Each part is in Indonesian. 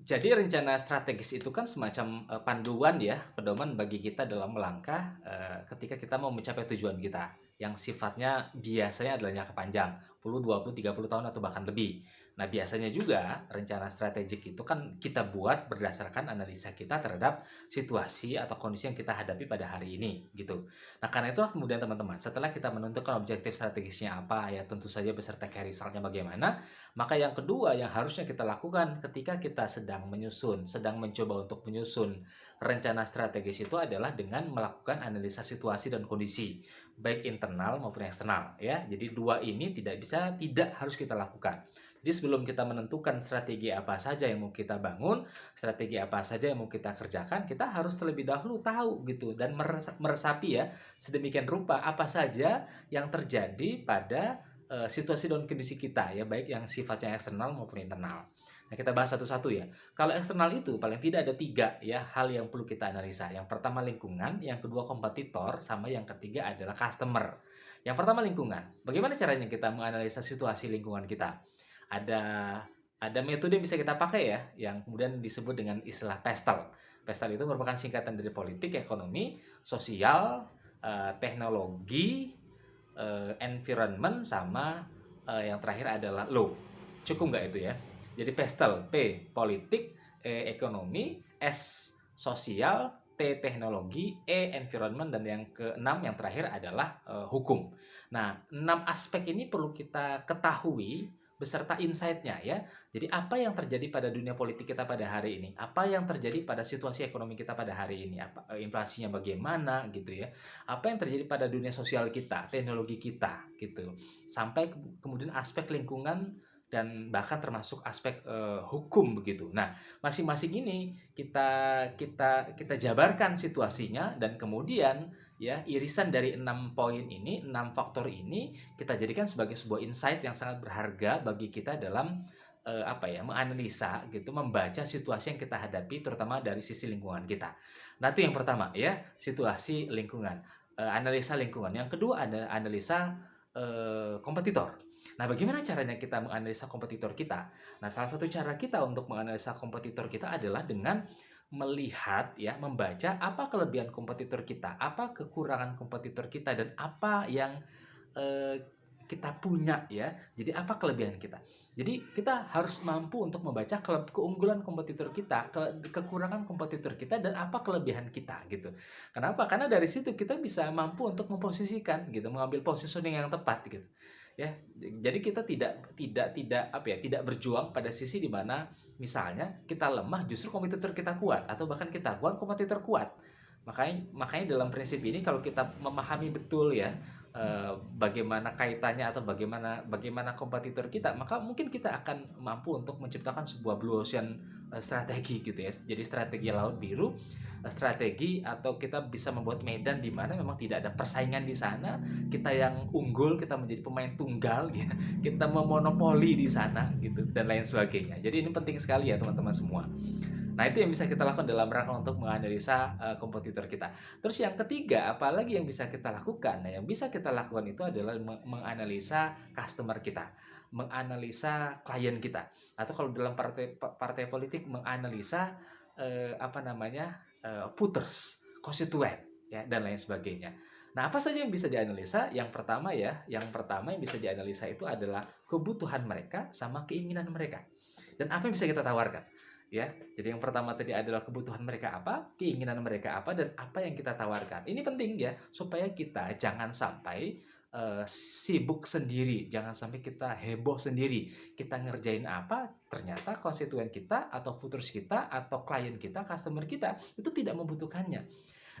Jadi rencana strategis itu kan semacam panduan ya, pedoman bagi kita dalam melangkah ketika kita mau mencapai tujuan kita yang sifatnya biasanya adalah jangka panjang, 10, 20, 30 tahun atau bahkan lebih. Nah, biasanya juga rencana strategik itu kan kita buat berdasarkan analisa kita terhadap situasi atau kondisi yang kita hadapi pada hari ini gitu. Nah, karena itulah kemudian teman-teman, setelah kita menentukan objektif strategisnya apa ya, tentu saja beserta key resultnya bagaimana, maka yang kedua yang harusnya kita lakukan ketika kita sedang mencoba untuk menyusun rencana strategis itu adalah dengan melakukan analisa situasi dan kondisi, baik internal maupun eksternal ya. Jadi dua ini tidak harus kita lakukan. Jadi sebelum kita menentukan strategi apa saja yang mau kita bangun, strategi apa saja yang mau kita kerjakan, kita harus terlebih dahulu tahu gitu dan meresapi ya sedemikian rupa apa saja yang terjadi pada situasi dan kondisi kita ya, baik yang sifatnya eksternal maupun internal. Nah, kita bahas satu-satu ya. Kalau eksternal itu paling tidak ada tiga ya hal yang perlu kita analisa. Yang pertama lingkungan, yang kedua kompetitor, sama yang ketiga adalah customer. Yang pertama lingkungan. Bagaimana caranya kita menganalisa situasi lingkungan kita? Ada ada metode yang bisa kita pakai ya, yang kemudian disebut dengan istilah PESTEL. PESTEL itu merupakan singkatan dari politik, ekonomi, sosial, teknologi, environment, sama yang terakhir adalah law. Cukup nggak itu ya? Jadi PESTEL, P politik, ekonomi, S sosial, T teknologi, E environment, dan yang keenam yang terakhir adalah hukum. Nah, 6 aspek ini perlu kita ketahui beserta insight-nya ya. Jadi apa yang terjadi pada dunia politik kita pada hari ini? Apa yang terjadi pada situasi ekonomi kita pada hari ini? Inflasinya bagaimana gitu ya? Apa yang terjadi pada dunia sosial kita, teknologi kita gitu. Sampai kemudian aspek lingkungan dan bahkan termasuk aspek hukum begitu. Nah, masing-masing ini kita jabarkan situasinya, dan kemudian ya irisan dari 6 poin ini, 6 faktor ini kita jadikan sebagai sebuah insight yang sangat berharga bagi kita dalam menganalisa gitu, membaca situasi yang kita hadapi terutama dari sisi lingkungan kita. Nah, itu yang pertama ya, situasi lingkungan, analisa lingkungan. Yang kedua ada analisa kompetitor. Nah, bagaimana caranya kita menganalisa kompetitor kita? Nah, salah satu cara kita untuk menganalisa kompetitor kita adalah dengan melihat ya, membaca apa kelebihan kompetitor kita, apa kekurangan kompetitor kita, dan apa yang eh, kita punya ya. Jadi apa kelebihan kita? Jadi kita harus mampu untuk membaca keunggulan kompetitor kita, kekurangan kompetitor kita, dan apa kelebihan kita gitu. Kenapa? Karena dari situ kita bisa mampu untuk memposisikan gitu, mengambil positioning yang tepat gitu. Ya, jadi kita tidak berjuang pada sisi di mana misalnya kita lemah justru kompetitor kita kuat, atau bahkan kita kuat kompetitor kuat. Makanya dalam prinsip ini kalau kita memahami betul ya bagaimana kaitannya atau bagaimana kompetitor kita, maka mungkin kita akan mampu untuk menciptakan sebuah blue ocean strategi gitu ya. Jadi strategi laut biru, strategi atau kita bisa membuat medan di mana memang tidak ada persaingan di sana, kita yang unggul, kita menjadi pemain tunggal ya, kita memonopoli di sana gitu dan lain sebagainya. Jadi ini penting sekali ya teman-teman semua. Nah, itu yang bisa kita lakukan dalam rangka untuk menganalisa kompetitor kita. Terus yang ketiga, apalagi yang bisa kita lakukan? Nah, yang bisa kita lakukan itu adalah menganalisa customer kita, menganalisa klien kita, atau kalau dalam partai partai politik menganalisa voters, konstituen, ya, dan lain sebagainya. Nah, apa saja yang bisa dianalisa? Yang pertama yang bisa dianalisa itu adalah kebutuhan mereka sama keinginan mereka. Dan apa yang bisa kita tawarkan? Ya, jadi yang pertama tadi adalah kebutuhan mereka apa, keinginan mereka apa, dan apa yang kita tawarkan. Ini penting ya, supaya kita jangan sampai sibuk sendiri, jangan sampai kita heboh sendiri. Kita ngerjain apa, ternyata konstituen kita atau voters kita atau klien kita, customer kita itu tidak membutuhkannya.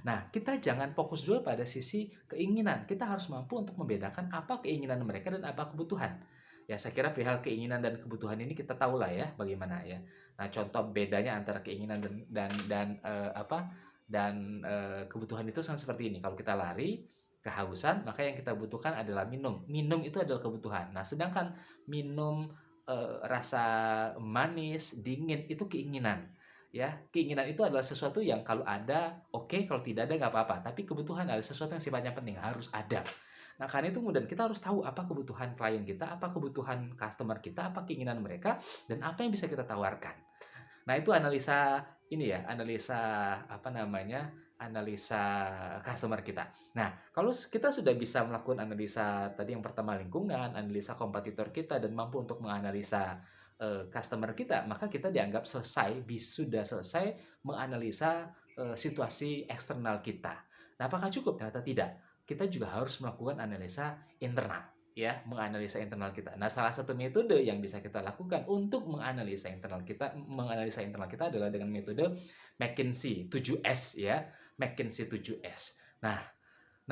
Nah, kita jangan fokus dulu pada sisi keinginan. Kita harus mampu untuk membedakan apa keinginan mereka dan apa kebutuhan. Ya, saya kira perihal keinginan dan kebutuhan ini kita tahu lah ya bagaimana ya. Nah, contoh bedanya antara keinginan dan kebutuhan itu sama seperti ini. Kalau kita lari, kehausan, maka yang kita butuhkan adalah minum. Minum itu adalah kebutuhan. Nah, sedangkan minum rasa manis, dingin itu keinginan. Ya, keinginan itu adalah sesuatu yang kalau ada oke, kalau tidak ada nggak apa-apa. Tapi kebutuhan adalah sesuatu yang sifatnya penting, harus ada. Nah, karena itu kemudian kita harus tahu apa kebutuhan klien kita, apa kebutuhan customer kita, apa keinginan mereka, dan apa yang bisa kita tawarkan. Nah, itu analisa ini ya, analisa apa namanya, analisa customer kita. Nah, kalau kita sudah bisa melakukan analisa tadi yang pertama lingkungan, analisa kompetitor kita dan mampu untuk menganalisa customer kita, maka kita dianggap sudah selesai menganalisa situasi eksternal kita. Nah, apakah cukup? Ternyata tidak. Kita juga harus melakukan analisa internal, ya, menganalisa internal kita. Nah, salah satu metode yang bisa kita lakukan untuk menganalisa internal kita adalah dengan metode McKinsey 7S, ya, McKinsey 7S. Nah,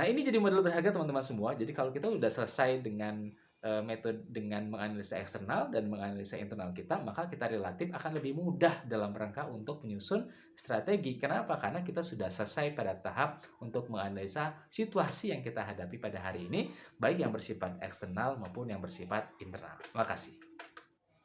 ini jadi modal berharga teman-teman semua. Jadi kalau kita udah selesai dengan metode dengan menganalisa eksternal dan menganalisa internal kita, maka kita relatif akan lebih mudah dalam rangka untuk menyusun strategi. Kenapa? Karena kita sudah selesai pada tahap untuk menganalisa situasi yang kita hadapi pada hari ini, baik yang bersifat eksternal maupun yang bersifat internal. Terima kasih.